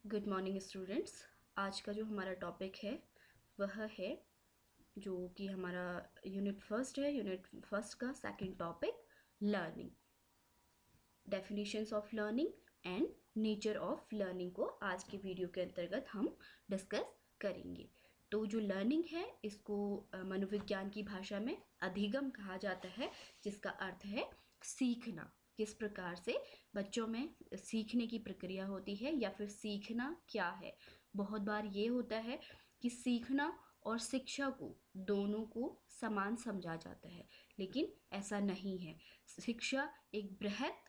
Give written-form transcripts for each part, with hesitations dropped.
Good morning students. आज का जो हमारा टॉपिक है वह है जो कि हमारा यूनिट फर्स्ट है। यूनिट फर्स्ट का second topic learning, definitions of learning and nature of learning को आज की वीडियो के अंतर्गत हम डिस्कस करेंगे। तो जो लर्निंग है इसको मनोविज्ञान की भाषा में अधिगम कहा जाता है, जिसका अर्थ है सीखना। किस प्रकार से बच्चों में सीखने की प्रक्रिया होती है या फिर सीखना क्या है। बहुत बार ये होता है कि सीखना और शिक्षा को दोनों को समान समझा जाता है, लेकिन ऐसा नहीं है। शिक्षा एक बृहत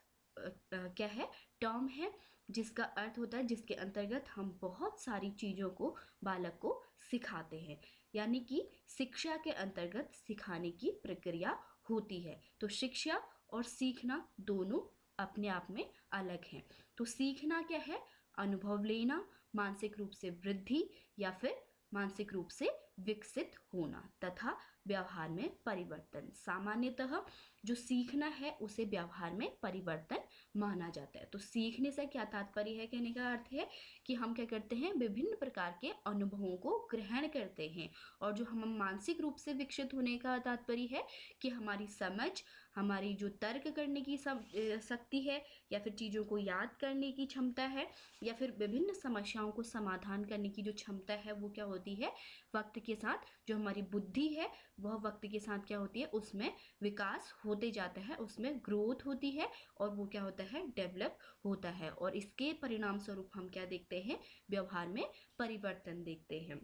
क्या है टर्म है, जिसका अर्थ होता है जिसके अंतर्गत हम बहुत सारी चीज़ों को बालक को सिखाते हैं, यानी कि शिक्षा के अंतर्गत सिखाने की प्रक्रिया होती है। तो शिक्षा और सीखना दोनों अपने आप में अलग हैं। तो सीखना क्या है? अनुभव लेना, मानसिक रूप से वृद्धि या फिर मानसिक रूप से विकसित होना तथा व्यवहार में परिवर्तन। सामान्यतः जो सीखना है उसे व्यवहार में परिवर्तन माना जाता है। तो सीखने से क्या तात्पर्य है? कहने का अर्थ है कि हम क्या करते हैं, विभिन्न प्रकार के अनुभवों को ग्रहण करते हैं। और जो हम मानसिक रूप से विकसित होने का तात्पर्य है कि हमारी समझ, हमारी जो तर्क करने की शक्ति है या फिर चीज़ों को याद करने की क्षमता है या फिर विभिन्न समस्याओं को समाधान करने की जो क्षमता है वो क्या होती है, वक्त के साथ जो हमारी बुद्धि है वह वक्त के साथ क्या होती है, उसमें विकास होते जाता है, उसमें ग्रोथ होती है और वो क्या होता है, डेवलप होता है। और इसके परिणाम स्वरूप हम क्या देखते हैं, व्यवहार में परिवर्तन देखते हैं।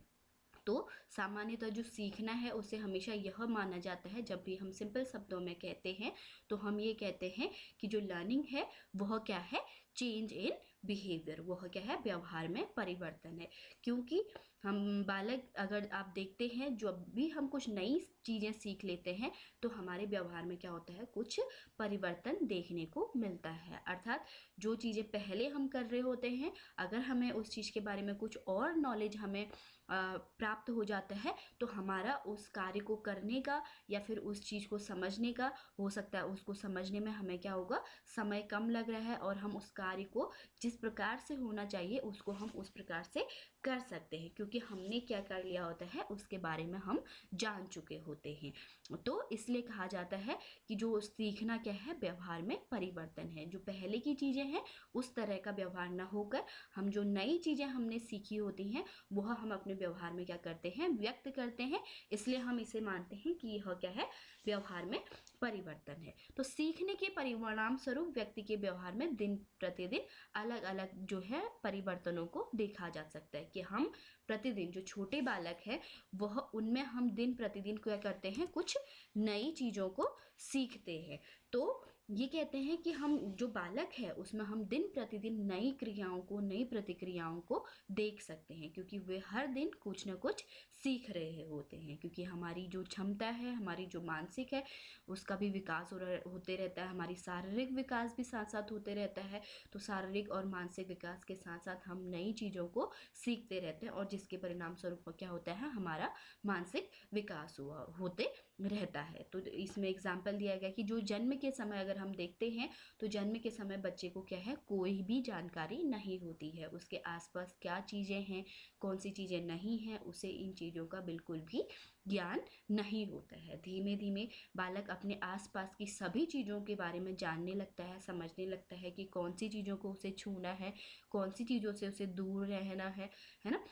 तो सामान्यतः जो सीखना है उसे हमेशा यह माना जाता है, जब भी हम सिंपल शब्दों में कहते हैं तो हम ये कहते हैं कि जो लर्निंग है वह क्या है, चेंज इन बिहेवियर, वह क्या है, व्यवहार में परिवर्तन है। क्योंकि हम बालक, अगर आप देखते हैं जब भी हम कुछ नई चीज़ें सीख लेते हैं तो हमारे व्यवहार में क्या होता है, कुछ परिवर्तन देखने को मिलता है। अर्थात जो चीज़ें पहले हम कर रहे होते हैं, अगर हमें उस चीज़ के बारे में कुछ और नॉलेज हमें प्राप्त हो जाता है तो हमारा उस कार्य को करने का या फिर उस चीज़ को समझने का, हो सकता है उसको समझने में हमें क्या होगा, समय कम लग रहा है और हम उस कार्य को जिस प्रकार से होना चाहिए उसको हम उस प्रकार से कर सकते हैं, क्योंकि हमने क्या कर लिया होता है उसके बारे में हम जान चुके होते हैं। तो इसलिए कहा जाता है कि जो सीखना क्या है, व्यवहार में परिवर्तन है। जो पहले की चीज़ें हैं उस तरह का व्यवहार न होकर हम जो नई चीज़ें हमने सीखी होती हैं वह हम अपने व्यवहार में क्या करते हैं, व्यक्त करते हैं। इसलिए हम इसे मानते हैं कि यह क्या है, व्यवहार में परिवर्तन है। तो सीखने के परिणाम स्वरूप व्यक्ति के व्यवहार में दिन प्रतिदिन अलग अलग जो है परिवर्तनों को देखा जा सकता है कि हम प्रतिदिन, जो छोटे बालक है वह, उनमें हम दिन प्रतिदिन क्या करते हैं, कुछ नई चीज़ों को सीखते हैं। तो ये कहते हैं कि हम जो बालक है उसमें हम दिन प्रतिदिन नई क्रियाओं को, नई प्रतिक्रियाओं को देख सकते हैं, क्योंकि वे हर दिन कुछ न कुछ सीख रहे होते हैं। क्योंकि हमारी जो क्षमता है, हमारी जो मानसिक है, उसका भी विकास होते रहता है, हमारी शारीरिक विकास भी साथ साथ होते रहता है। तो शारीरिक और मानसिक विकास के साथ साथ हम नई चीज़ों को सीखते रहते हैं और जिसके परिणाम स्वरूप क्या होता है, हमारा मानसिक विकास होते रहता है। तो इसमें एग्जाम्पल दिया गया कि जो जन्म के समय अगर हम देखते हैं तो जन्म के समय बच्चे को क्या है, कोई भी जानकारी नहीं होती है, उसके आसपास क्या चीज़ें हैं, कौन सी चीज़ें नहीं हैं, उसे इन चीज़ों का बिल्कुल भी ज्ञान नहीं होता है। धीमे धीमे बालक अपने आसपास की सभी चीज़ों के बारे में जानने लगता है, समझने लगता है कि कौन सी चीज़ों को उसे छूना है, कौन सी चीज़ों से उसे दूर रहना है ना।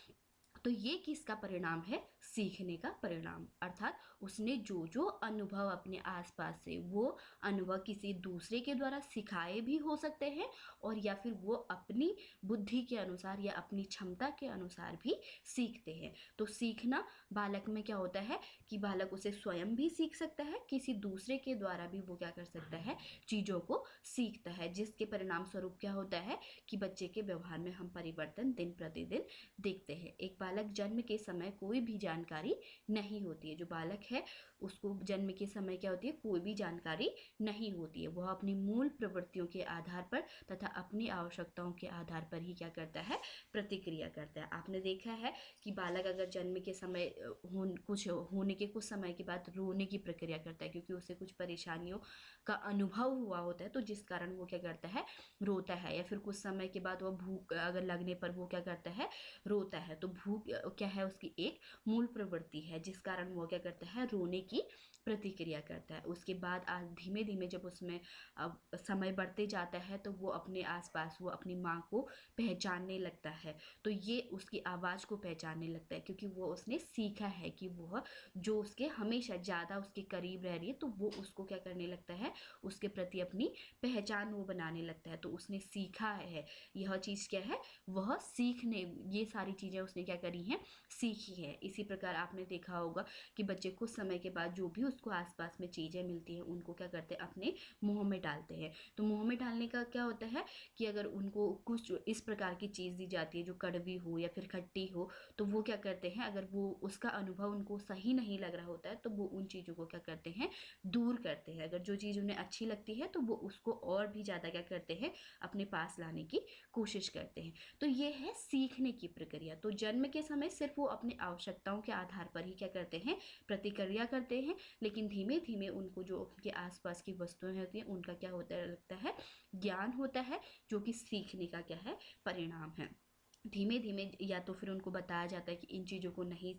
तो ये किसका परिणाम है, सीखने का परिणाम। अर्थात उसने जो जो अनुभव अपने आसपास से, वो अनुभव किसी दूसरे के द्वारा सिखाए भी हो सकते हैं और या फिर वो अपनी बुद्धि के अनुसार या अपनी क्षमता के अनुसार भी सीखते हैं। तो सीखना बालक में क्या होता है कि बालक उसे स्वयं भी सीख सकता है, किसी दूसरे के द्वारा भी वो क्या कर सकता है, चीज़ों को सीखता है, जिसके परिणाम स्वरूप क्या होता है कि बच्चे के व्यवहार में हम परिवर्तन दिन प्रतिदिन देखते हैं। एक बालक जन्म के समय कोई भी जानकारी नहीं होती है। जो बालक है उसको जन्म के समय क्या होती है, कोई भी जानकारी नहीं होती है। वह अपनी मूल प्रवृत्तियों के आधार पर तथा अपनी आवश्यकताओं के आधार पर ही क्या करता है, प्रतिक्रिया करता है। आपने देखा है कि बालक अगर जन्म के समय कुछ होने के कुछ समय के बाद रोने की प्रक्रिया करता है, क्योंकि उसे कुछ परेशानियों का अनुभव हुआ होता है, तो जिस कारण वो क्या करता है, रोता है। या फिर कुछ समय के बाद वो भूख अगर लगने पर वो क्या करता है, रोता है। तो भूख क्या है, उसकी एक मूल प्रवृत्ति है, जिस कारण वो क्या करता है, रोने की प्रतिक्रिया करता है। उसके बाद धीमे धीमे जब उसमें समय बढ़ते जाता है तो वो अपने आसपास वो अपनी माँ को पहचानने लगता है। तो ये उसकी आवाज़ को पहचानने लगता है, क्योंकि वो उसने सीखा है कि वह जो उसके हमेशा ज़्यादा उसके करीब रह रही है, तो वो उसको क्या करने लगता है, उसके प्रति अपनी पहचान वो बनाने लगता है। तो उसने सीखा है, यह चीज़ क्या है, वह सीखने, ये सारी चीज़ें उसने क्या करी हैं, सीखी है। इसी प्रकार आपने देखा होगा कि बच्चे कुछ समय के बाद जो भी उसको आसपास में चीज़ें मिलती हैं उनको क्या करते हैं, अपने मुंह में डालते हैं। तो मुंह में डालने का क्या होता है कि अगर उनको कुछ इस प्रकार की चीज़ दी जाती है जो कड़वी हो या फिर खट्टी हो, तो वो क्या करते हैं, अगर वो उसका अनुभव उनको सही नहीं लग रहा होता है तो वो उन चीज़ों को क्या करते हैं, दूर करते हैं। अगर जो चीज़ उन्हें अच्छी लगती है तो वो उसको और भी ज़्यादा क्या करते हैं, अपने पास लाने की कोशिश करते हैं। तो ये है सीखने की प्रक्रिया। तो जन्म के समय सिर्फ वो अपनी आवश्यकताओं के आधार पर ही क्या करते हैं, प्रतिक्रिया करते हैं, लेकिन धीमे धीमे उनको जो उनके आसपास की वस्तुएं होती हैं उनका क्या होता लगता है, ज्ञान होता है, जो कि सीखने का क्या है, परिणाम है। धीमे धीमे या तो फिर उनको बताया जाता है कि इन चीज़ों को नहीं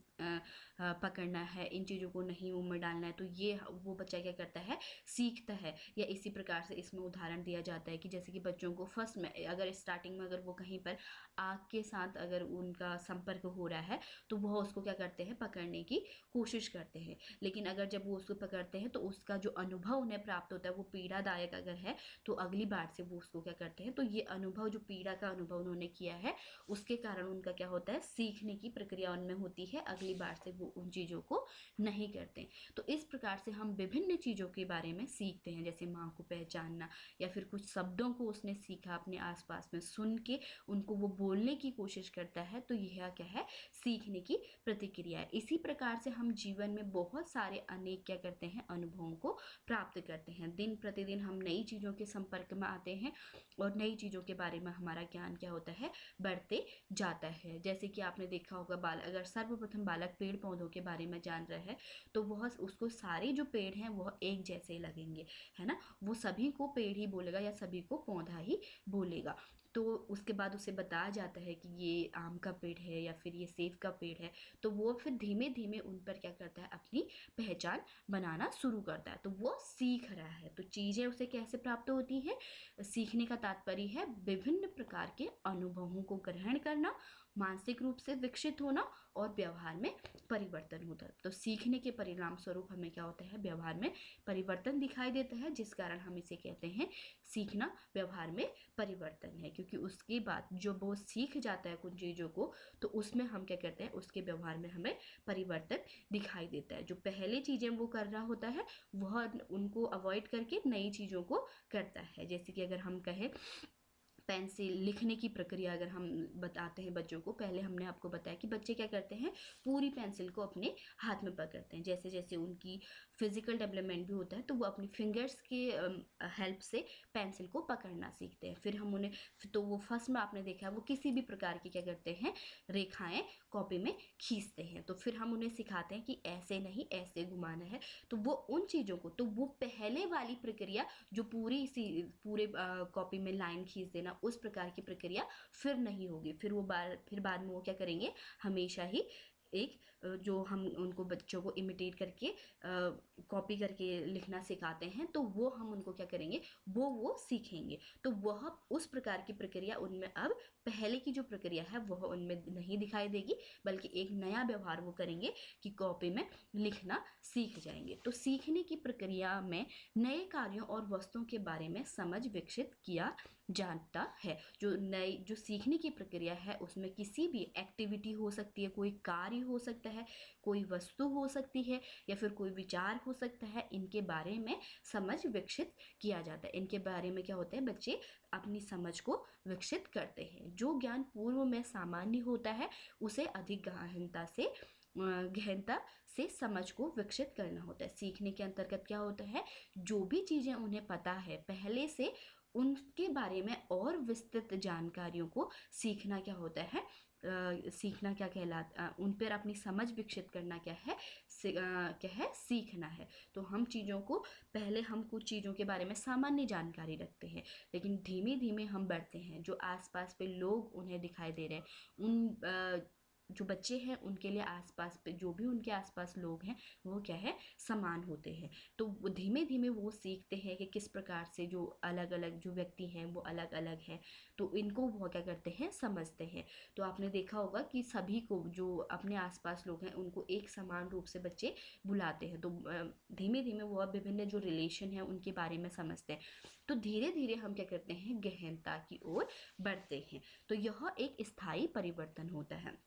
पकड़ना है, इन चीज़ों को नहीं मुंह में डालना है, तो ये वो बच्चा क्या करता है, सीखता है। या इसी प्रकार से इसमें उदाहरण दिया जाता है कि जैसे कि बच्चों को फर्स्ट में अगर स्टार्टिंग में अगर वो कहीं पर आग के साथ अगर उनका संपर्क हो रहा है तो वह उसको क्या करते हैं, पकड़ने की कोशिश करते हैं। लेकिन अगर जब वो उसको पकड़ते हैं तो उसका जो अनुभव उन्हें प्राप्त होता है वो पीड़ादायक अगर है, तो अगली बार से वो उसको क्या करते हैं, तो ये अनुभव जो पीड़ा का अनुभव उन्होंने किया है उसके कारण उनका क्या होता है, सीखने की प्रक्रिया उनमें होती है, अगली बार से वो उन चीज़ों को नहीं करते। तो इस प्रकार से हम विभिन्न चीज़ों के बारे में सीखते हैं, जैसे माँ को पहचानना, या फिर कुछ शब्दों को उसने सीखा अपने आसपास में सुन के उनको वो बोलने की कोशिश करता है, तो यह क्या है, सीखने की प्रतिक्रिया है। इसी प्रकार से हम जीवन में बहुत सारे अनेक क्या करते हैं, अनुभवों को प्राप्त करते हैं। दिन प्रतिदिन हम नई चीज़ों के संपर्क में आते हैं और नई चीज़ों के बारे में हमारा ज्ञान क्या होता है, बढ़ते जाता है। जैसे कि आपने देखा होगा अगर सर्वप्रथम बालक पेड़ पौधों के बारे में जान रहा है तो वह उसको सारे जो पेड़ हैं वह एक जैसे लगेंगे, है ना, वो सभी को पेड़ ही बोलेगा या सभी को पौधा ही बोलेगा। तो उसके बाद उसे बताया जाता है कि ये आम का पेड़ है या फिर ये सेब का पेड़ है, तो वो फिर धीमे धीमे उन पर क्या करता है, अपनी पहचान बनाना शुरू करता है। तो वो सीख रहा है। तो चीज़ें उसे कैसे प्राप्त होती है, सीखने का तात्पर्य है विभिन्न प्रकार के अनुभवों को ग्रहण करना, मानसिक रूप से विकसित होना और व्यवहार में परिवर्तन होता है। तो सीखने के परिणाम स्वरूप हमें क्या होता है, व्यवहार में परिवर्तन दिखाई देता है, जिस कारण हम इसे कहते हैं सीखना व्यवहार में परिवर्तन है। क्योंकि उसके बाद जो वो सीख जाता है कुछ चीज़ों को, तो उसमें हम क्या करते हैं, उसके व्यवहार में हमें परिवर्तन दिखाई देता है। जो पहले चीज़ें वो कर रहा होता है वह उनको अवॉइड करके नई चीज़ों को करता है। जैसे कि अगर हम कहें पेंसिल लिखने की प्रक्रिया अगर हम बताते हैं बच्चों को, पहले हमने आपको बताया कि बच्चे क्या करते हैं, पूरी पेंसिल को अपने हाथ में पकड़ते हैं। जैसे जैसे उनकी फिजिकल डेवलपमेंट भी होता है तो वो अपनी फिंगर्स के हेल्प से पेंसिल को पकड़ना सीखते हैं। फिर हम उन्हें, तो वो फर्स्ट में आपने देखा है वो किसी भी प्रकार की क्या करते हैं, रेखाएं कॉपी में खींचते हैं। तो फिर हम उन्हें सिखाते हैं कि ऐसे नहीं, ऐसे घुमाना है। तो वो उन चीज़ों को, तो वो पहले वाली प्रक्रिया जो पूरे कॉपी में लाइन खींच देना, उस प्रकार की प्रक्रिया फिर नहीं होगी। फिर बाद में वो क्या करेंगे, हमेशा ही एक जो हम उनको बच्चों को इमिटेट करके कॉपी करके लिखना सिखाते हैं, तो वो हम उनको क्या करेंगे, वो सीखेंगे। तो वह उस प्रकार की प्रक्रिया उनमें अब पहले की जो प्रक्रिया है वह उनमें नहीं दिखाई देगी, बल्कि एक नया व्यवहार वो करेंगे कि कॉपी में लिखना सीख जाएंगे। तो सीखने की प्रक्रिया में नए कार्यों और वस्तुओं के बारे में समझ विकसित किया जानता है। जो सीखने की प्रक्रिया है उसमें किसी भी एक्टिविटी हो सकती है, कोई कार्य हो सकता है, कोई वस्तु हो सकती है, या फिर कोई विचार हो सकता है, इनके बारे में समझ विकसित किया जाता है। इनके बारे में क्या होता है, बच्चे अपनी समझ को विकसित करते हैं। जो ज्ञान पूर्व में सामान्य होता है उसे अधिक गहनता से समझ को विकसित करना होता है। सीखने के अंतर्गत क्या होता है, जो भी चीजें उन्हें पता है पहले से, उनके बारे में और विस्तृत जानकारियों को सीखना क्या होता है, सीखना क्या कहलाता, उन पर अपनी समझ विकसित करना क्या है, क्या है, सीखना है। तो हम चीज़ों को, पहले हम कुछ चीज़ों के बारे में सामान्य जानकारी रखते हैं, लेकिन धीमे धीमे हम बढ़ते हैं। जो आसपास पे लोग उन्हें दिखाई दे रहे हैं, जो बच्चे हैं उनके लिए आसपास पे जो भी उनके आसपास लोग हैं वो क्या है, समान होते हैं। तो धीमे धीमे वो सीखते हैं कि किस प्रकार से जो अलग अलग जो व्यक्ति हैं वो अलग अलग हैं, तो इनको वो क्या करते हैं, समझते हैं। तो आपने देखा होगा कि सभी को, जो अपने आसपास लोग हैं उनको एक समान रूप से बच्चे बुलाते हैं। तो धीमे धीमे वो विभिन्न जो रिलेशन है उनके बारे में समझते हैं। तो धीरे धीरे हम क्या करते हैं, गहनता की ओर बढ़ते हैं। तो यह एक स्थायी परिवर्तन होता है।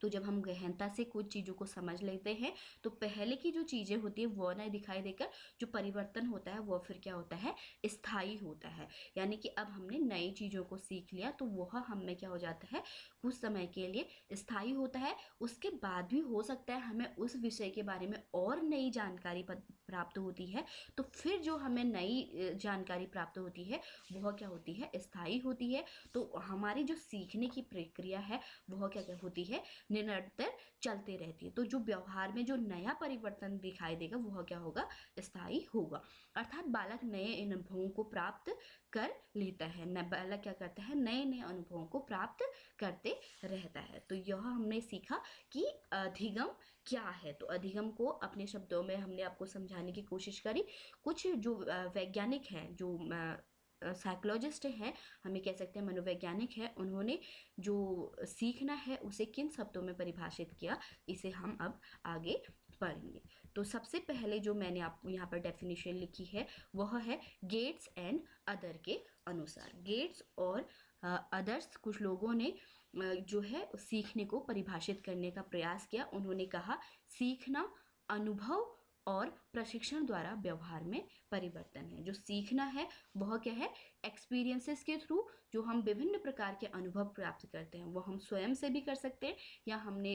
तो जब हम गहनता से कुछ चीज़ों को समझ लेते हैं तो पहले की जो चीज़ें होती है वो ना दिखाई देकर जो परिवर्तन होता है वो फिर क्या होता है, स्थायी होता है। यानी कि अब हमने नई चीज़ों को सीख लिया तो वह हमें क्या हो जाता है, कुछ समय के लिए स्थायी होता है। उसके बाद भी हो सकता है हमें उस विषय के बारे में और नई जानकारी प्राप्त होती है, तो फिर जो हमें नई जानकारी प्राप्त होती है वह क्या होती है, स्थायी होती है। तो हमारी जो सीखने की प्रक्रिया है वह क्या होती है, निरंतर चलते रहती है। तो जो व्यवहार में जो नया परिवर्तन दिखाई देगा वह क्या होगा, स्थायी होगा। अर्थात बालक नए अनुभवों को प्राप्त कर लेता है, बालक क्या करता है, नए नए अनुभवों को प्राप्त करते रहता है। तो यह हमने सीखा कि अधिगम क्या है। तो अधिगम को अपने शब्दों में हमने आपको समझाने की कोशिश करी। कुछ जो वैज्ञानिक हैं, जो साइकोलॉजिस्ट हैं, हमें कह सकते हैं मनोवैज्ञानिक है, उन्होंने जो सीखना है उसे किन शब्दों में परिभाषित किया, इसे हम अब आगे पढ़ेंगे। तो सबसे पहले जो मैंने आपको यहाँ पर डेफिनेशन लिखी है वह है गेट्स एंड अदर के अनुसार। गेट्स और अदर्स कुछ लोगों ने जो है सीखने को परिभाषित करने का प्रयास किया। उन्होंने कहा सीखना अनुभव और प्रशिक्षण द्वारा व्यवहार में परिवर्तन है। जो सीखना है वह क्या है, एक्सपीरियंसेस के थ्रू जो हम विभिन्न प्रकार के अनुभव प्राप्त करते हैं, वो हम स्वयं से भी कर सकते हैं, या हमने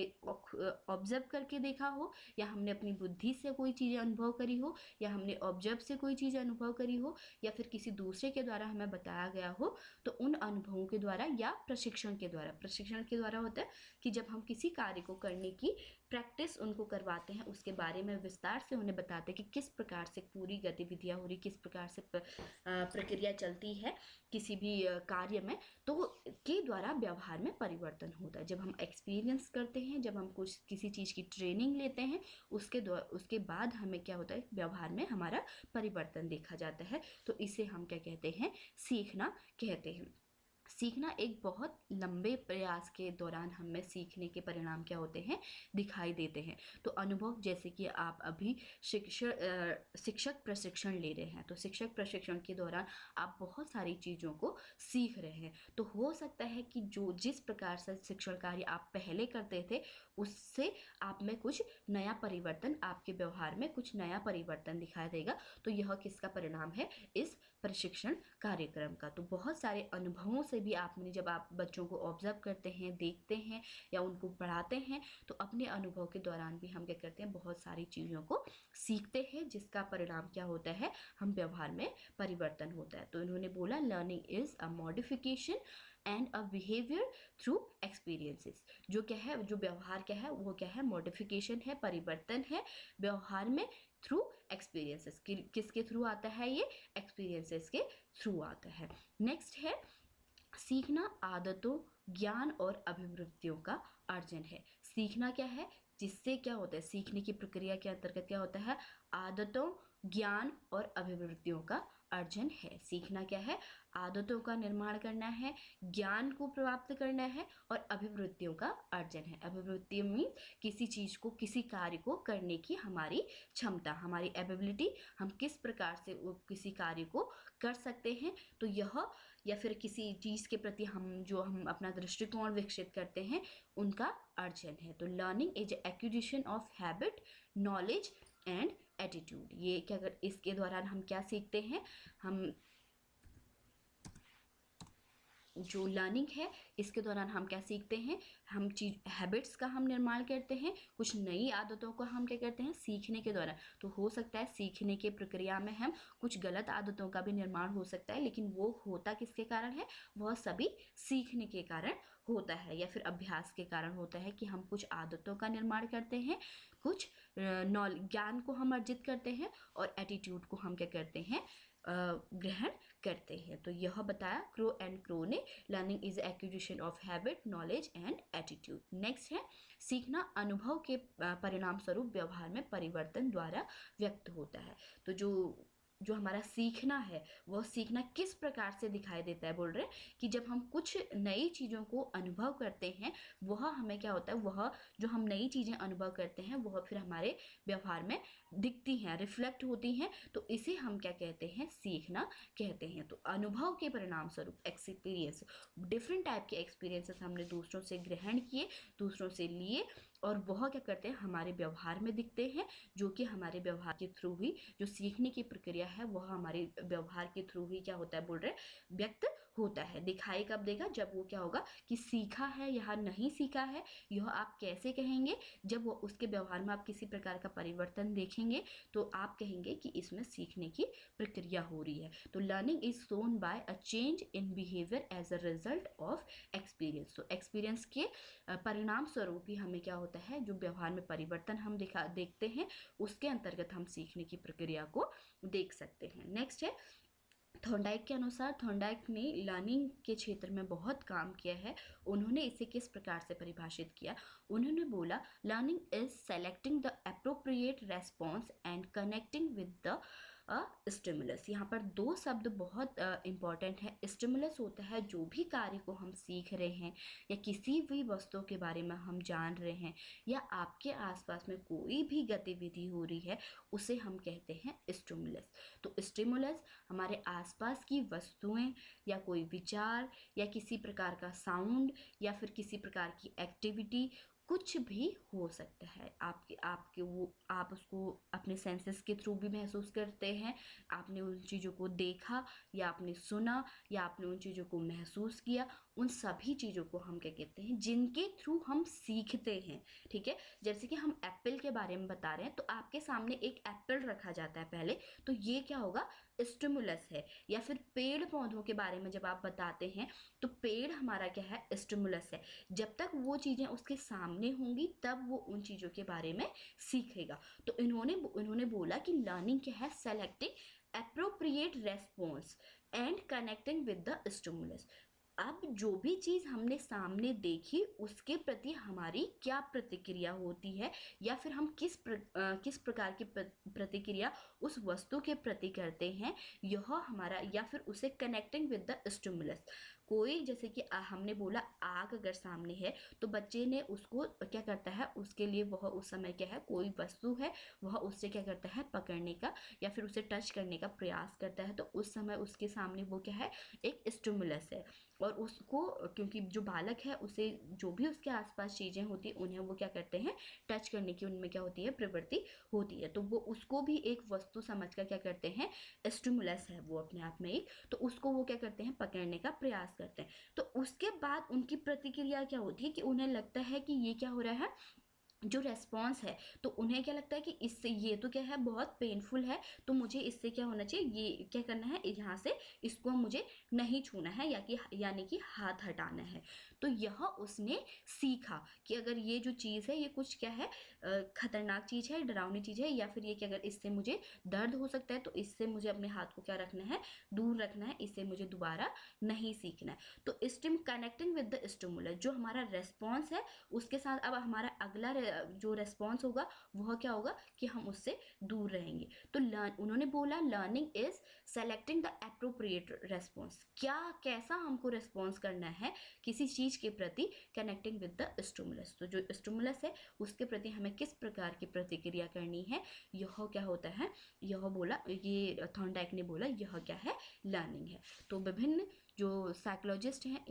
ऑब्जर्व करके देखा हो, या हमने अपनी बुद्धि से कोई चीज़ अनुभव करी हो, या हमने ऑब्जर्व से कोई चीज़ अनुभव करी हो, या फिर किसी दूसरे के द्वारा हमें बताया गया हो। तो उन अनुभवों के द्वारा या प्रशिक्षण के द्वारा होता है कि जब हम किसी कार्य को करने की प्रैक्टिस उनको करवाते हैं, उसके बारे में विस्तार से उन्हें बताते हैं कि किस प्रकार से पूरी गतिविधियां हो रही, किस प्रकार से प्रक्रिया चलती है किसी भी कार्य में, तो के द्वारा व्यवहार में परिवर्तन होता है। जब हम एक्सपीरियंस करते हैं, जब हम कुछ किसी चीज़ की ट्रेनिंग लेते हैं, उसके बाद हमें क्या होता है, व्यवहार में हमारा परिवर्तन देखा जाता है। तो इसे हम क्या कहते हैं, सीखना कहते हैं। सीखना एक बहुत लंबे प्रयास के दौरान हमें सीखने के परिणाम क्या होते हैं, दिखाई देते हैं। तो अनुभव, जैसे कि आप अभी शिक्षक प्रशिक्षण ले रहे हैं, तो शिक्षक प्रशिक्षण के दौरान आप बहुत सारी चीज़ों को सीख रहे हैं। तो हो सकता है कि जो जिस प्रकार से शिक्षण कार्य आप पहले करते थे उससे आप में कुछ नया परिवर्तन, आपके व्यवहार में कुछ नया परिवर्तन दिखाई देगा। तो यह किसका परिणाम है, इस प्रशिक्षण कार्यक्रम का। तो बहुत सारे अनुभवों से भी आपने, जब आप बच्चों को ऑब्जर्व करते हैं, देखते हैं या उनको पढ़ाते हैं, तो अपने अनुभव के दौरान भी हम क्या करते हैं, बहुत सारी चीज़ों को सीखते हैं, जिसका परिणाम क्या होता है, हम व्यवहार में परिवर्तन होता है। तो इन्होंने बोला learning is a modification and a behaviour through experiences. जो क्या है, जो व्यवहार क्या है, वो क्या है, मॉडिफिकेशन है, परिवर्तन है व्यवहार में थ्रू एक्सपीरियंसेस। किसके थ्रू आता है ये, एक्सपीरियंसेस के थ्रू आता है। नेक्स्ट है सीखना आदतों, ज्ञान और अभिवृत्तियों का अर्जन है। सीखना क्या है, जिससे क्या होता है, सीखने की प्रक्रिया के अंतर्गत क्या होता है, आदतों, ज्ञान और अभिवृत्तियों का अर्जन है। सीखना क्या है? आदतों का निर्माण करना है, ज्ञान को प्राप्त करना है और अभिवृत्तियों का अर्जन है। अभिवृत्ति मीन्स किसी चीज को, किसी कार्य को करने की हमारी क्षमता, हमारी एबिलिटी, हम किस प्रकार से किसी कार्य को कर सकते हैं। तो यह, या फिर किसी चीज के प्रति हम अपना दृष्टिकोण विकसित करते हैं, उनका अर्जन है। तो learning is acquisition of habit, knowledge and attitude. ये क्या कर, इसके दौरान हम क्या सीखते हैं? हम जो लर्निंग है, इसके दौरान हम क्या सीखते हैं? हम हैबिट्स का हम निर्माण करते हैं, कुछ नई आदतों को हम क्या करते हैं सीखने के दौरान। तो हो सकता है सीखने के प्रक्रिया में हम कुछ गलत आदतों का भी निर्माण हो सकता है, लेकिन वो होता किसके कारण है? वह सभी सीखने के कारण होता है, या फिर अभ्यास के कारण होता है कि हम कुछ आदतों का निर्माण करते हैं, कुछ ज्ञान को हम अर्जित करते हैं और एटीट्यूड को हम क्या करते हैं? ग्रहण करते हैं। तो यह बताया क्रो एंड क्रो ने, learning is acquisition of habit, knowledge and attitude. Next है सीखना अनुभव के परिणाम स्वरूप व्यवहार में परिवर्तन द्वारा व्यक्त होता है। तो जो हमारा सीखना है, वह सीखना किस प्रकार से दिखाई देता है? बोल रहे हैं कि जब हम कुछ नई चीज़ों को अनुभव करते हैं, वह हमें क्या होता है, वह जो हम नई चीज़ें अनुभव करते हैं वह फिर हमारे व्यवहार में दिखती हैं, रिफ्लेक्ट होती हैं। तो इसे हम क्या कहते हैं? सीखना कहते हैं। तो अनुभव के परिणाम स्वरूप, एक्सपीरियंस, डिफरेंट टाइप के एक्सपीरियंसेस हमने दूसरों से ग्रहण किए, दूसरों से लिए, और वह क्या करते हैं? हमारे व्यवहार में दिखते हैं, जो कि हमारे व्यवहार के थ्रू ही जो सीखने की प्रक्रिया है वह हमारे व्यवहार के थ्रू ही क्या होता है? बोल रहे हैं व्यक्त होता है। दिखाई कब देगा? जब वो क्या होगा कि सीखा है या नहीं सीखा है, यह आप कैसे कहेंगे? जब वो उसके व्यवहार में आप किसी प्रकार का परिवर्तन देखेंगे तो आप कहेंगे कि इसमें सीखने की प्रक्रिया हो रही है। तो learning is shown by a change in behaviour as a result of experience. तो एक्सपीरियंस के परिणाम स्वरूप ही हमें क्या होता है? जो व्यवहार में परिवर्तन हम देखते हैं, उसके अंतर्गत हम सीखने की प्रक्रिया को देख सकते हैं। नेक्स्ट है थॉर्नडाइक के अनुसार, थॉर्नडाइक ने लर्निंग के क्षेत्र में बहुत काम किया है। उन्होंने इसे किस प्रकार से परिभाषित किया? उन्होंने बोला learning is selecting the appropriate response and connecting with the stimulus. यहाँ पर दो शब्द बहुत इंपॉर्टेंट है। स्टिमुलस होता है जो भी कार्य को हम सीख रहे हैं या किसी भी वस्तु के बारे में हम जान रहे हैं या आपके आसपास में कोई भी गतिविधि हो रही है, उसे हम कहते हैं स्टिमुलस। तो स्टिमुलस हमारे आसपास की वस्तुएं या कोई विचार या किसी प्रकार का साउंड या फिर किसी प्रकार की एक्टिविटी, कुछ भी हो सकता है। आपके वो आप उसको अपने सेंसेस के थ्रू भी महसूस करते हैं। आपने उन चीज़ों को देखा या आपने सुना या आपने उन चीज़ों को महसूस किया, उन सभी चीज़ों को हम क्या कहते हैं? जिनके थ्रू हम सीखते हैं। ठीक है, जैसे कि हम एप्पल के बारे में बता रहे हैं, तो आपके सामने एक एप्पल रखा जाता है पहले, तो ये क्या होगा? स्टिमुलस है। या फिर पेड़ पौधों के बारे में जब आप बताते हैं, तो पेड़ हमारा क्या है? स्टिमुलस है। जब तक वो चीज़ें उसके सामने होंगी तब वो उन चीज़ों के बारे में सीखेगा। तो इन्होंने बोला कि लर्निंग क्या है? Selecting appropriate response and connecting with the stimulus. अब जो भी चीज़ हमने सामने देखी उसके प्रति हमारी क्या प्रतिक्रिया होती है, या फिर हम किस प्रकार की प्रतिक्रिया उस वस्तु के प्रति करते हैं, यह हमारा, या फिर उसे कनेक्टिंग विद द स्टिमुलस। कोई, जैसे कि हमने बोला आग अगर सामने है तो बच्चे ने उसको क्या करता है? उसके लिए वह उस समय क्या है? कोई वस्तु है, वह उससे क्या करता है? पकड़ने का या फिर उसे टच करने का प्रयास करता है। तो उस समय उसके सामने वो क्या है? एक स्टिमुलस है। और उसको, क्योंकि जो बालक है उसे जो भी उसके आसपास चीज़ें होती हैं उन्हें वो क्या करते हैं? टच करने की उनमें क्या होती है? प्रवृत्ति होती है। तो वो उसको भी एक वस्तु समझकर क्या करते हैं? स्टिमुलस है वो अपने आप में एक, तो उसको वो क्या करते हैं? पकड़ने का प्रयास करते हैं। तो उसके बाद उनकी प्रतिक्रिया क्या होती है कि उन्हें लगता है कि ये क्या हो रहा है? जो रेस्पॉन्स है, तो उन्हें क्या लगता है कि इससे ये तो क्या है? बहुत पेनफुल है, तो मुझे इससे क्या होना चाहिए? ये क्या करना है? यहाँ से इसको मुझे नहीं छूना है, या कि यानी कि हाथ हटाना है। तो यह उसने सीखा कि अगर ये जो चीज़ है ये कुछ क्या है, खतरनाक चीज़ है, डरावनी चीज़ है, या फिर ये कि अगर इससे मुझे दर्द हो सकता है तो इससे मुझे अपने हाथ को क्या रखना है, दूर रखना है, इससे मुझे दोबारा नहीं सीखना है। तो stim connecting with the stimulus, जो हमारा रेस्पॉन्स है उसके साथ अब हमारा अगला जो रेस्पॉन्स होगा वह क्या होगा कि हम उससे दूर रहेंगे। तो उन्होंने बोला learning is selecting the appropriate response, क्या कैसा हमको रेस्पॉन्स करना है किसी चीज़ के प्रति, कनेक्टिंग विद द स्टिमुलस, तो जो स्टिमुलस है उसके प्रति हमें किस प्रकार की प्रतिक्रिया करनी है, यह क्या होता है, यह बोला, ये थॉर्नडाइक ने बोला यह क्या है, लर्निंग है। तो विभिन्न जो साइकोलॉजिस्ट हैं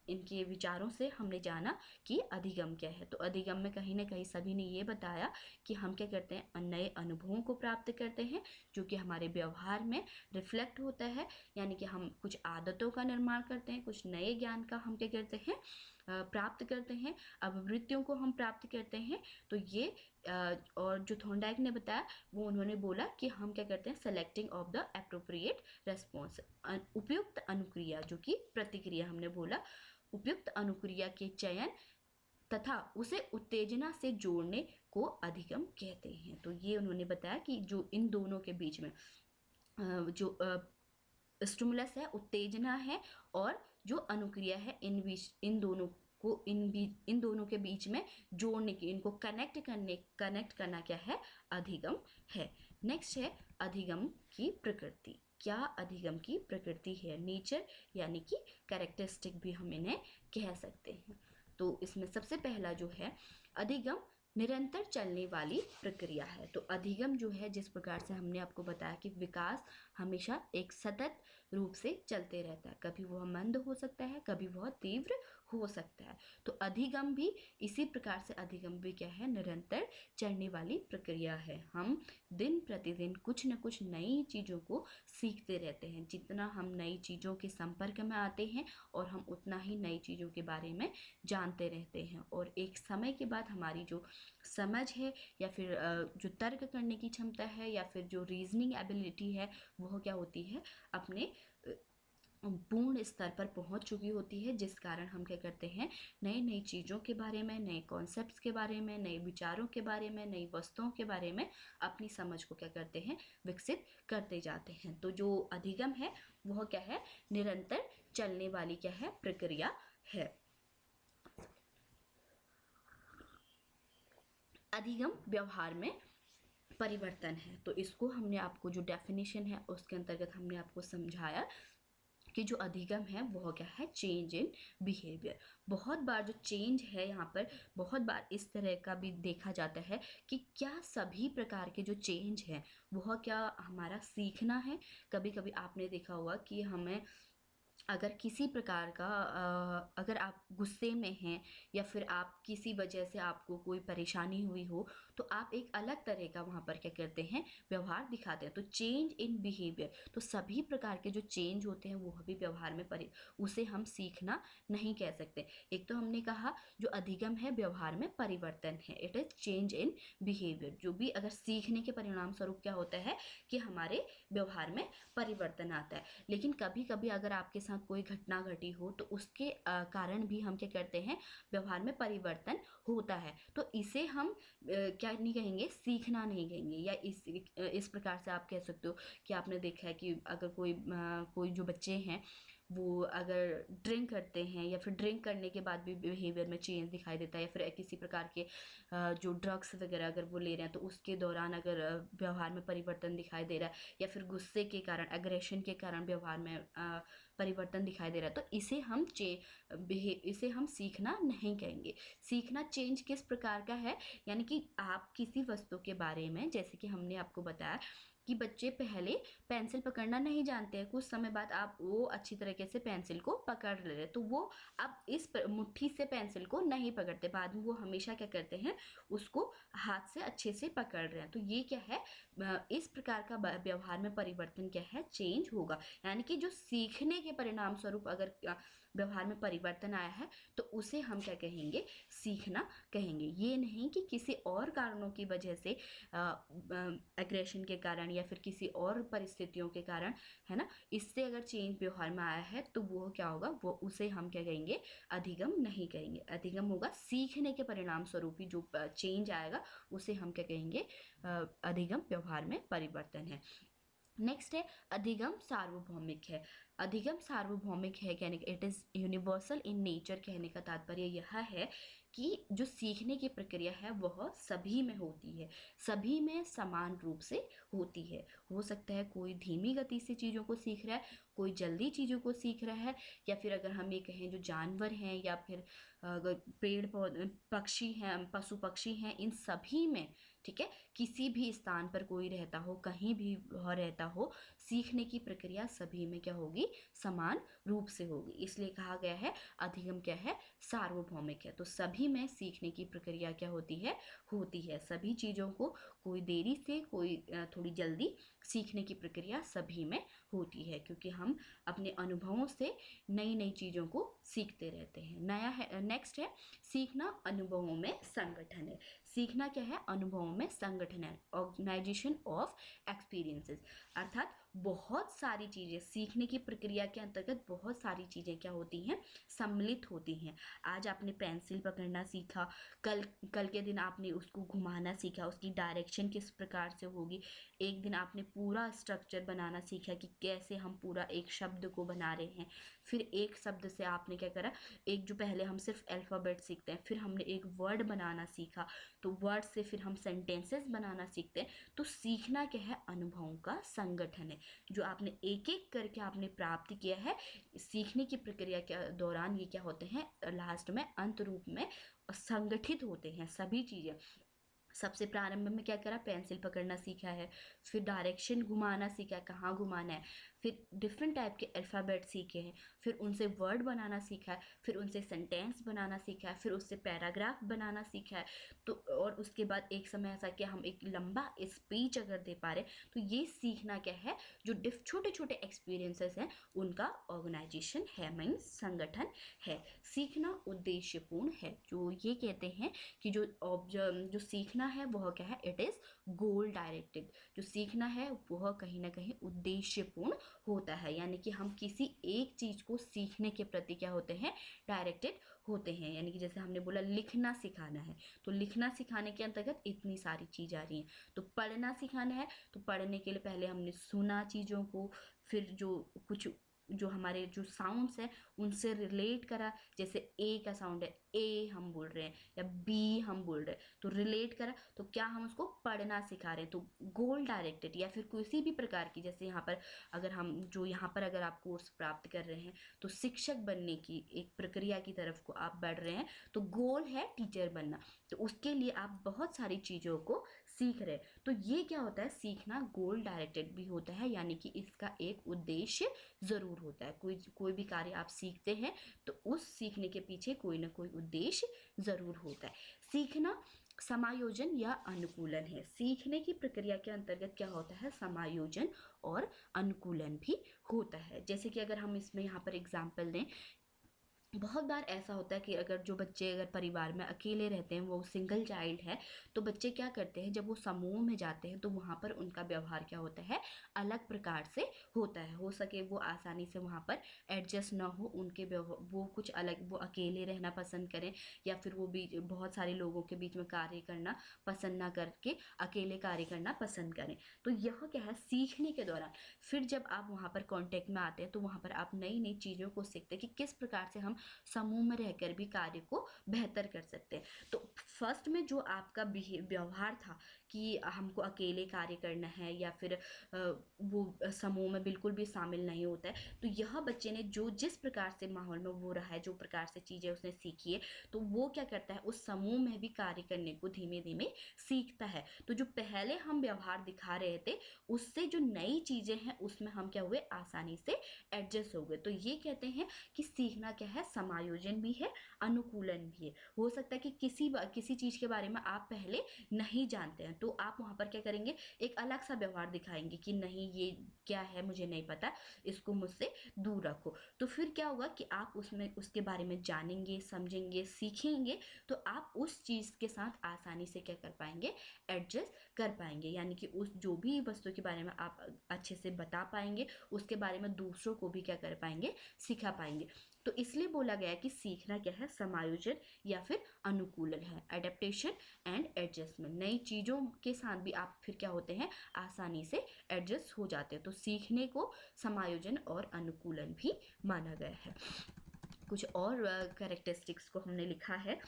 इनके विचारों से हमने जाना कि अधिगम क्या है। तो अधिगम में कहीं ना कहीं सभी ने ये बताया कि हम क्या करते हैं, नए अनुभवों को प्राप्त करते हैं जो कि हमारे व्यवहार में रिफ्लेक्ट होता है, यानी कि हम कुछ आदतों का निर्माण करते हैं, कुछ नए ज्ञान का हम क्या करते हैं, प्राप्त करते हैं, अभिवृत्तियों को हम प्राप्त करते हैं। तो ये और जो थॉर्नडाइक ने बताया वो उन्होंने बोला कि हम क्या करते हैं, selecting of the appropriate response, उपयुक्त अनुक्रिया, जो कि प्रतिक्रिया हमने बोला, उपयुक्त अनुक्रिया के चयन तथा उसे उत्तेजना से जोड़ने को अधिगम कहते हैं। तो ये उन्होंने बताया कि जो इन दोनों के बीच में जो स्टिमुलस है, उत्तेजना है, और जो अनुक्रिया है, इन दोनों को इन दोनों के बीच में जोड़ने की, इनको कनेक्ट करना क्या है, अधिगम है। नेक्स्ट है अधिगम की प्रकृति। क्या अधिगम की प्रकृति है, नेचर यानी कि कैरेक्टरिस्टिक भी हम इन्हें कह सकते हैं। तो इसमें सबसे पहला जो है, अधिगम निरंतर चलने वाली प्रक्रिया है। तो अधिगम जो है, जिस प्रकार से हमने आपको बताया कि विकास हमेशा एक सतत रूप से चलते रहता है, कभी वह मंद हो सकता है, कभी वह तीव्र हो सकता है। तो अधिगम भी इसी प्रकार से, अधिगम भी क्या है, निरंतर चलने वाली प्रक्रिया है। हम दिन प्रतिदिन कुछ न कुछ नई चीज़ों को सीखते रहते हैं। जितना हम नई चीज़ों के संपर्क में आते हैं और हम उतना ही नई चीज़ों के बारे में जानते रहते हैं, और एक समय के बाद हमारी जो समझ है, या फिर जो तर्क करने की क्षमता है, या फिर जो रीजनिंग एबिलिटी है, वह क्या होती है, अपने पूर्ण स्तर पर पहुंच चुकी होती है, जिस कारण हम क्या करते हैं, नई नई चीज़ों के बारे में, नए कॉन्सेप्ट्स के बारे में, नए विचारों के बारे में, नई वस्तुओं के बारे में अपनी समझ को क्या करते हैं, विकसित करते जाते हैं। तो जो अधिगम है वह क्या है, निरंतर चलने वाली क्या है, प्रक्रिया है। अधिगम व्यवहार में परिवर्तन है। तो इसको हमने आपको जो डेफिनेशन है उसके अंतर्गत हमने आपको समझाया कि जो अधिगम है वह क्या है, चेंज इन बिहेवियर। बहुत बार जो चेंज है यहाँ पर, बहुत बार इस तरह का भी देखा जाता है कि क्या सभी प्रकार के जो चेंज है वह क्या हमारा सीखना है। कभी कभी आपने देखा होगा कि हमें अगर किसी प्रकार का अगर आप गुस्से में हैं, या फिर आप किसी वजह से आपको कोई परेशानी हुई हो, तो आप एक अलग तरह का वहाँ पर क्या करते हैं, व्यवहार दिखाते हैं। तो चेंज इन बिहेवियर, तो सभी प्रकार के जो चेंज होते हैं वो भी व्यवहार में उसे हम सीखना नहीं कह सकते। एक तो हमने कहा जो अधिगम है व्यवहार में परिवर्तन है, it is change in behaviour, जो भी अगर सीखने के परिणाम स्वरूप क्या होता है कि हमारे व्यवहार में परिवर्तन आता है। लेकिन कभी कभी अगर आपके साथ कोई घटना घटी हो तो उसके कारण भी हम क्या करते हैं, व्यवहार में परिवर्तन होता है। तो इसे हम क्या नहीं कहेंगे, सीखना नहीं कहेंगे। या इस प्रकार से आप कह सकते हो कि आपने देखा है कि अगर कोई जो बच्चे हैं वो अगर ड्रिंक करते हैं, या फिर ड्रिंक करने के बाद भी बिहेवियर में चेंज दिखाई देता है, या फिर किसी प्रकार के जो ड्रग्स वगैरह अगर वो ले रहे हैं तो उसके दौरान अगर व्यवहार में परिवर्तन दिखाई दे रहा है, या फिर गुस्से के कारण, एग्रेशन के कारण व्यवहार में परिवर्तन दिखाई दे रहा है, तो इसे हम सीखना नहीं कहेंगे। सीखना चेंज किस प्रकार का है, यानी कि आप किसी वस्तु के बारे में, जैसे कि हमने आपको बताया कि बच्चे पहले पेंसिल पकड़ना नहीं जानते हैं, कुछ समय बाद आप वो अच्छी तरीके से पेंसिल को पकड़ ले रहे, तो वो अब इस मुट्ठी से पेंसिल को नहीं पकड़ते, बाद में वो हमेशा क्या करते हैं, उसको हाथ से अच्छे से पकड़ रहे हैं। तो ये क्या है, इस प्रकार का व्यवहार में परिवर्तन क्या है, चेंज होगा। यानी कि जो सीखने के परिणाम स्वरूप अगर व्यवहार में परिवर्तन आया है, तो उसे हम क्या कहेंगे, सीखना कहेंगे। ये नहीं कि किसी और कारणों की वजह से, एग्रेशन के कारण या फिर किसी और परिस्थितियों के कारण, है ना, इससे अगर चेंज व्यवहार में आया है तो वो क्या होगा, वो उसे हम क्या कहेंगे, अधिगम नहीं कहेंगे। अधिगम होगा सीखने के परिणाम स्वरूप ही जो चेंज आएगा उसे हम क्या कहेंगे, अधिगम व्यवहार में परिवर्तन है। नेक्स्ट है अधिगम सार्वभौमिक है। अधिगम सार्वभौमिक है कहने का, it is universal in nature, कहने का तात्पर्य यह है कि जो सीखने की प्रक्रिया है वह सभी में होती है, सभी में समान रूप से होती है। हो सकता है कोई धीमी गति से चीज़ों को सीख रहा है, कोई जल्दी चीज़ों को सीख रहा है, या फिर अगर हम ये कहें जो जानवर हैं या फिर पेड़ पौधे पक्षी हैं, पशु पक्षी हैं, इन सभी में, ठीक है, किसी भी स्थान पर कोई रहता हो, कहीं भी वह रहता हो, सीखने की प्रक्रिया सभी में क्या होगी, समान रूप से होगी। इसलिए कहा गया है अधिगम क्या है, सार्वभौमिक है। तो सभी में सीखने की प्रक्रिया क्या होती है सभी चीज़ों को, कोई देरी से, कोई थोड़ी जल्दी, सीखने की प्रक्रिया सभी में होती है, क्योंकि हम अपने अनुभवों से नई नई चीज़ों को सीखते रहते हैं। नया है, नेक्स्ट है सीखना अनुभवों में संगठन है। सीखना क्या है, अनुभवों में संगठन है, ऑर्गेनाइजेशन ऑफ एक्सपीरियंसेस। अर्थात बहुत सारी चीज़ें सीखने की प्रक्रिया के अंतर्गत, बहुत सारी चीज़ें क्या होती हैं, सम्मिलित होती हैं। आज आपने पेंसिल पकड़ना सीखा, कल के दिन आपने उसको घुमाना सीखा, उसकी डायरेक्शन किस प्रकार से होगी। एक दिन आपने पूरा स्ट्रक्चर बनाना सीखा कि कैसे हम पूरा एक शब्द को बना रहे हैं। फिर एक शब्द से आपने क्या करा, एक जो पहले हम सिर्फ अल्फ़ाबेट सीखते हैं, फिर हमने एक वर्ड बनाना सीखा, तो वर्ड से फिर हम सेंटेंसेस बनाना सीखते हैं। तो सीखना क्या है, अनुभवों का संगठन है, जो आपने एक एक करके आपने प्राप्त किया है। सीखने की प्रक्रिया के दौरान ये क्या होते हैं, लास्ट में अंत रूप में संगठित होते हैं सभी चीज़ें। सबसे प्रारंभ में क्या करा, पेंसिल पकड़ना सीखा है, फिर डायरेक्शन घुमाना सीखा है, कहाँ घुमाना है, फिर डिफरेंट टाइप के अल्फ़ाबेट सीखे हैं, फिर उनसे वर्ड बनाना सीखा है, फिर उनसे सेंटेंस बनाना सीखा है, फिर उससे पैराग्राफ बनाना सीखा है। तो और उसके बाद एक समय ऐसा कि हम एक लंबा स्पीच अगर दे पा रहे, तो ये सीखना क्या है, जो छोटे छोटे एक्सपीरियंसेस हैं उनका ऑर्गेनाइजेशन है, मीन्स संगठन है। सीखना उद्देश्यपूर्ण है, जो ये कहते हैं कि जो सीखना है वह क्या है, इट इज़ गोल डायरेक्टेड। जो सीखना है वह कहीं ना कहीं उद्देश्यपूर्ण होता है, यानी कि हम किसी एक चीज़ को सीखने के प्रति क्या होते हैं, डायरेक्टेड होते हैं। यानी कि जैसे हमने बोला लिखना सिखाना है, तो लिखना सिखाने के अंतर्गत इतनी सारी चीज़ आ रही हैं। तो पढ़ना सिखाना है, तो पढ़ने के लिए पहले हमने सुना चीज़ों को, फिर जो हमारे जो साउंड्स हैं उनसे रिलेट करा, जैसे ए का साउंड है, ए हम बोल रहे हैं या बी हम बोल रहे हैं, तो रिलेट करा, तो क्या हम उसको पढ़ना सिखा रहे हैं। तो गोल डायरेक्टेड या फिर किसी भी प्रकार की, जैसे यहाँ पर अगर आप कोर्स प्राप्त कर रहे हैं तो शिक्षक बनने की एक प्रक्रिया की तरफ को आप बढ़ रहे हैं, तो गोल है टीचर बनना, तो उसके लिए आप बहुत सारी चीज़ों को सीख रहे हैं। तो ये क्या होता है, सीखना गोल डायरेक्टेड भी होता है, यानी कि इसका एक उद्देश्य ज़रूर होता है। कोई भी कार्य आप सीखते हैं तो उस सीखने के पीछे कोई ना कोई उद्देश्य ज़रूर होता है। सीखना समायोजन या अनुकूलन है। सीखने की प्रक्रिया के अंतर्गत क्या होता है, समायोजन और अनुकूलन भी होता है। जैसे कि अगर हम इसमें यहाँ पर एग्जाम्पल दें, बहुत बार ऐसा होता है कि अगर परिवार में अकेले रहते हैं, वो सिंगल चाइल्ड है, तो बच्चे क्या करते हैं, जब वो समूह में जाते हैं तो वहाँ पर उनका व्यवहार क्या होता है, अलग प्रकार से होता है। हो सके वो आसानी से वहाँ पर एडजस्ट ना हो, वो कुछ अलग, वो अकेले रहना पसंद करें, या फिर वो भी बहुत सारे लोगों के बीच में कार्य करना पसंद ना करके अकेले कार्य करना पसंद करें। तो यह क्या है, सीखने के दौरान फिर जब आप वहाँ पर कॉन्टेक्ट में आते हैं तो वहाँ पर आप नई नई चीज़ों को सीखते हैं कि किस प्रकार से हम समूह में रहकर भी कार्य को बेहतर कर सकते हैं। तो फर्स्ट में जो आपका व्यवहार था कि हमको अकेले कार्य करना है, या फिर वो समूह में बिल्कुल भी शामिल नहीं होता है, तो यह बच्चे ने जिस प्रकार से माहौल में वो रहा है, जो प्रकार से चीज़ें उसने सीखी है, तो वो क्या करता है, उस समूह में भी कार्य करने को धीमे धीमे सीखता है। तो जो पहले हम व्यवहार दिखा रहे थे, उससे जो नई चीज़ें हैं उसमें हम क्या हुए, आसानी से एडजस्ट हो गए। तो ये कहते हैं कि सीखना क्या है, समायोजन भी है, अनुकूलन भी है। हो सकता है कि किसी चीज़ के बारे में आप पहले नहीं जानते हैं, तो तो आप वहाँ पर क्या करेंगे, एक अलग सा व्यवहार दिखाएंगे कि नहीं ये क्या है मुझे नहीं पता, इसको मुझसे दूर रखो। तो फिर क्या होगा कि आप उसमें उसके बारे में जानेंगे, समझेंगे, सीखेंगे, तो आप उस चीज़ के साथ आसानी से क्या कर पाएंगे, एडजस्ट कर पाएंगे। यानी कि उस जो भी वस्तु के बारे में आप अच्छे से बता पाएंगे, उसके बारे में दूसरों को भी क्या कर पाएंगे, सिखा पाएंगे। तो इसलिए बोला गया है कि सीखना क्या है, समायोजन या फिर अनुकूलन है, एडेप्टेशन एंड एडजस्टमेंट। नई चीज़ों के साथ भी आप फिर क्या होते हैं, आसानी से एडजस्ट हो जाते हैं। तो सीखने को समायोजन और अनुकूलन भी माना गया है। कुछ और कैरेक्टरिस्टिक्स को हमने लिखा है।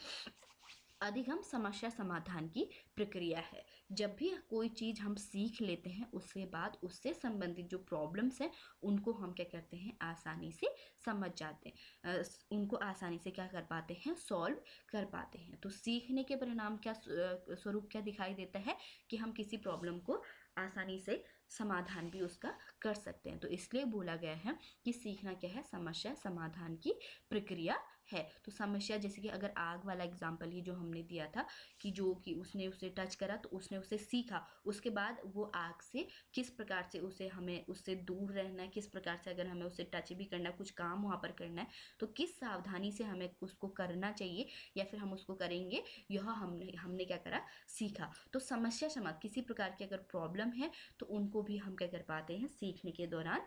अधिगम समस्या समाधान की प्रक्रिया है। जब भी कोई चीज़ हम सीख लेते हैं, उसके बाद उससे संबंधित जो प्रॉब्लम्स हैं उनको हम क्या करते हैं, आसानी से समझ जाते हैं, उनको आसानी से क्या कर पाते हैं, सॉल्व कर पाते हैं। तो सीखने के परिणाम क्या स्वरूप क्या दिखाई देता है कि हम किसी प्रॉब्लम को आसानी से समाधान भी उसका कर सकते हैं। तो इसलिए बोला गया है कि सीखना क्या है, समस्या समाधान की प्रक्रिया है। तो समस्या जैसे कि अगर आग वाला एग्जाम्पल ही जो हमने दिया था कि जो कि उसने उसे टच करा तो उसने उसे सीखा, उसके बाद वो आग से किस प्रकार से उसे हमें उससे दूर रहना है, किस प्रकार से अगर हमें उसे टच भी करना है, कुछ काम वहाँ पर करना है, तो किस सावधानी से हमें उसको करना चाहिए या फिर हम उसको करेंगे, यह हमने क्या करा, सीखा। तो समस्या समाधान, किसी प्रकार की अगर प्रॉब्लम है तो उनको भी हम क्या कर पाते हैं, सीखने के दौरान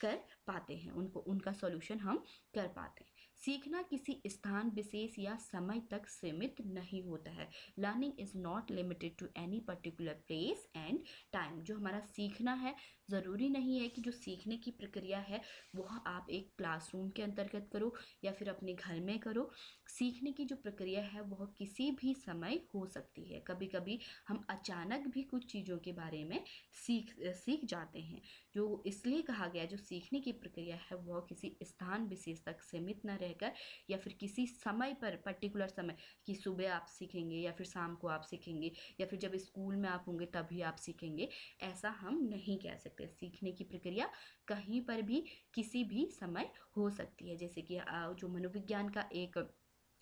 कर पाते हैं, उनको उनका सॉल्यूशन हम कर पाते हैं। सीखना किसी स्थान विशेष या समय तक सीमित नहीं होता है। Learning is not limited to any particular place and time. जो हमारा सीखना है, ज़रूरी नहीं है कि जो सीखने की प्रक्रिया है वह आप एक क्लासरूम के अंतर्गत करो या फिर अपने घर में करो। सीखने की जो प्रक्रिया है वह किसी भी समय हो सकती है। कभी कभी हम अचानक भी कुछ चीज़ों के बारे में सीख जाते हैं। जो इसलिए कहा गया, जो सीखने की प्रक्रिया है वह किसी स्थान विशेष तक सीमित न रहकर या फिर किसी समय पर, पर्टिकुलर समय कि सुबह आप सीखेंगे या फिर शाम को आप सीखेंगे या फिर जब स्कूल में आप होंगे तभी आप सीखेंगे, ऐसा हम नहीं कह सकते। सीखने की प्रक्रिया कहीं पर भी किसी भी समय हो सकती है। जैसे कि जो मनोविज्ञान का एक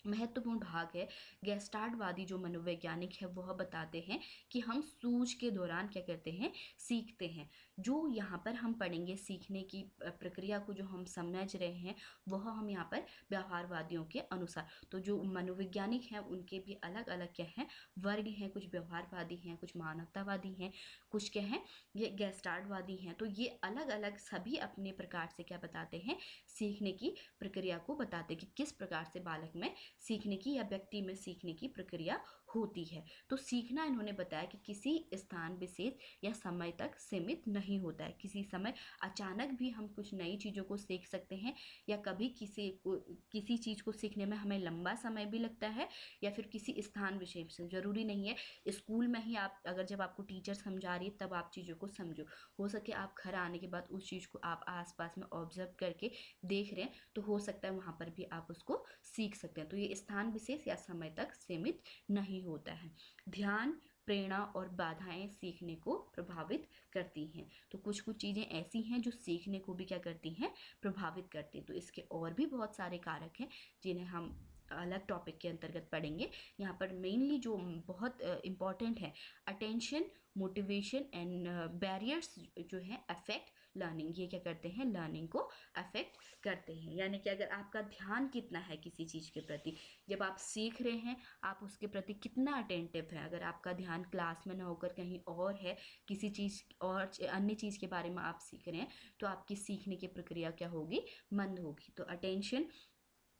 महत्वपूर्ण भाग है, गेस्टार्टवादी जो मनोवैज्ञानिक है वह बताते हैं कि हम सूझ के दौरान क्या करते हैं, सीखते हैं। जो यहाँ पर हम पढ़ेंगे सीखने की प्रक्रिया को जो हम समझ रहे हैं वह हम यहाँ पर व्यवहारवादियों के अनुसार, तो जो मनोवैज्ञानिक हैं उनके भी अलग अलग क्या हैं, वर्ग हैं, कुछ व्यवहारवादी हैं, कुछ मानवतावादी हैं, कुछ क्या हैं, ये गेस्टार्टवादी हैं। तो ये अलग अलग सभी अपने प्रकार से क्या बताते हैं, सीखने की प्रक्रिया को बताते हैं कि किस प्रकार से बालक में सीखने की या व्यक्ति में सीखने की प्रक्रिया होती है। तो सीखना इन्होंने बताया कि किसी स्थान विशेष या समय तक सीमित नहीं होता है। किसी समय अचानक भी हम कुछ नई चीज़ों को सीख सकते हैं या कभी किसी चीज़ को सीखने में हमें लंबा समय भी लगता है या फिर किसी स्थान विशेष से। ज़रूरी नहीं है स्कूल में ही आप अगर जब आपको टीचर समझा रही है तब आप चीज़ों को समझो, हो सके आप घर आने के बाद उस चीज़ को आप आसपास में ऑब्जर्व करके देख रहे हैं तो हो सकता है वहाँ पर भी आप उसको सीख सकते हैं। तो ये स्थान विशेष या समय तक सीमित नहीं होता है। ध्यान, प्रेरणा और बाधाएं सीखने को प्रभावित करती हैं। तो कुछ कुछ चीज़ें ऐसी हैं जो सीखने को भी क्या करती हैं, प्रभावित करती हैं। तो इसके और भी बहुत सारे कारक हैं जिन्हें हम अलग टॉपिक के अंतर्गत पढ़ेंगे। यहाँ पर मेनली जो बहुत इम्पॉर्टेंट है, अटेंशन, मोटिवेशन एंड बैरियर्स जो है अफेक्ट लर्निंग। ये क्या करते हैं, लर्निंग को अफेक्ट करते हैं। यानी कि अगर आपका ध्यान कितना है किसी चीज़ के प्रति, जब आप सीख रहे हैं आप उसके प्रति कितना अटेंटिव है। अगर आपका ध्यान क्लास में ना होकर कहीं और है, किसी चीज़ और अन्य चीज़ के बारे में आप सीख रहे हैं, तो आपकी सीखने की प्रक्रिया क्या होगी, मंद होगी। तो अटेंशन,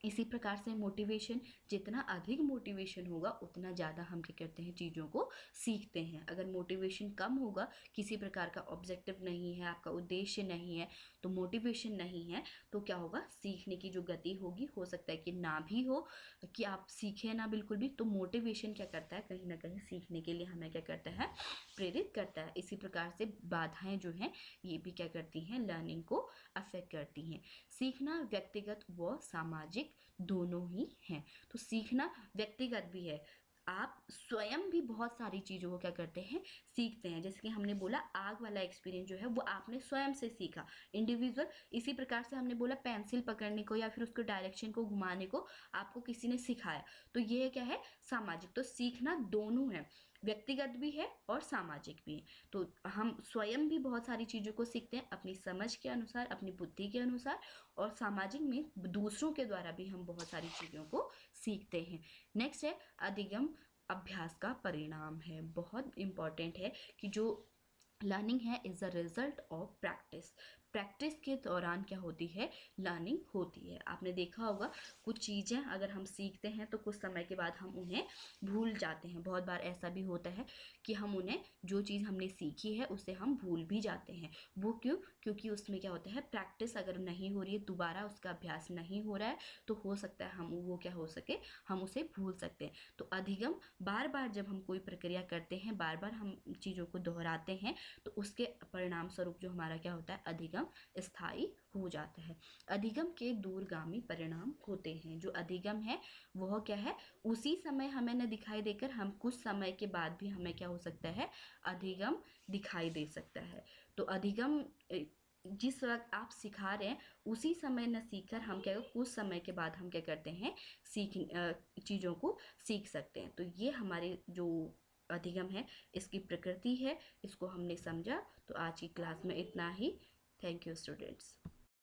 इसी प्रकार से मोटिवेशन, जितना अधिक मोटिवेशन होगा उतना ज़्यादा हम क्या करते हैं, चीज़ों को सीखते हैं। अगर मोटिवेशन कम होगा, किसी प्रकार का ऑब्जेक्टिव नहीं है, आपका उद्देश्य नहीं है, तो मोटिवेशन नहीं है, तो क्या होगा, सीखने की जो गति होगी हो सकता है कि ना भी हो, कि आप सीखें ना बिल्कुल भी। तो मोटिवेशन क्या करता है, कहीं ना कहीं सीखने के लिए हमें क्या करता है, प्रेरित करता है। इसी प्रकार से बाधाएं जो हैं ये भी क्या करती हैं, लर्निंग को अफेक्ट करती हैं। सीखना व्यक्तिगत व सामाजिक दोनों ही हैं। तो सीखना व्यक्तिगत भी है, आप स्वयं भी बहुत सारी चीज़ों को क्या करते हैं, सीखते हैं। जैसे कि हमने बोला आग वाला एक्सपीरियंस जो है वो आपने स्वयं से सीखा, इंडिविजुअल। इसी प्रकार से हमने बोला पेंसिल पकड़ने को या फिर उसको डायरेक्शन को घुमाने को आपको किसी ने सिखाया, तो ये क्या है, सामाजिक। तो सीखना दोनों है, व्यक्तिगत भी है और सामाजिक भी है। तो हम स्वयं भी बहुत सारी चीज़ों को सीखते हैं अपनी समझ के अनुसार, अपनी बुद्धि के अनुसार, और सामाजिक में दूसरों के द्वारा भी हम बहुत सारी चीज़ों को सीखते हैं। नेक्स्ट है अधिगम अभ्यास का परिणाम है। बहुत इंपॉर्टेंट है कि जो लर्निंग है is the result of practice. Practice के दौरान क्या होती है, लर्निंग होती है। आपने देखा होगा कुछ चीज़ें अगर हम सीखते हैं तो कुछ समय के बाद हम उन्हें भूल जाते हैं। बहुत बार ऐसा भी होता है कि हम उन्हें, जो चीज़ हमने सीखी है उसे हम भूल भी जाते हैं। वो क्यों? क्योंकि उसमें क्या होता है, प्रैक्टिस अगर नहीं हो रही है, दोबारा उसका अभ्यास नहीं हो रहा है, तो हो सकता है हम वो क्या हो सके, हम उसे भूल सकते हैं। तो अधिगम, बार बार जब हम कोई प्रक्रिया करते हैं, बार बार हम चीज़ों को दोहराते हैं, तो उसके परिणाम स्वरूप जो हमारा क्या होता है, अधिगम स्थायी हो जाता है। अधिगम के दूरगामी परिणाम होते हैं। जो अधिगम है वह क्या है, उसी समय हमें न दिखाई देकर हम कुछ समय के बाद भी हमें क्या हो सकता है, अधिगम दिखाई दे सकता है। तो अधिगम जिस वक्त आप सिखा रहे हैं उसी समय न सीखकर हम क्या, कुछ समय के बाद हम क्या करते हैं, चीज़ों को सीख सकते हैं। तो ये हमारे जो अधिगम है इसकी प्रकृति है, इसको हमने समझा। तो आज की क्लास में इतना ही। Thank you students.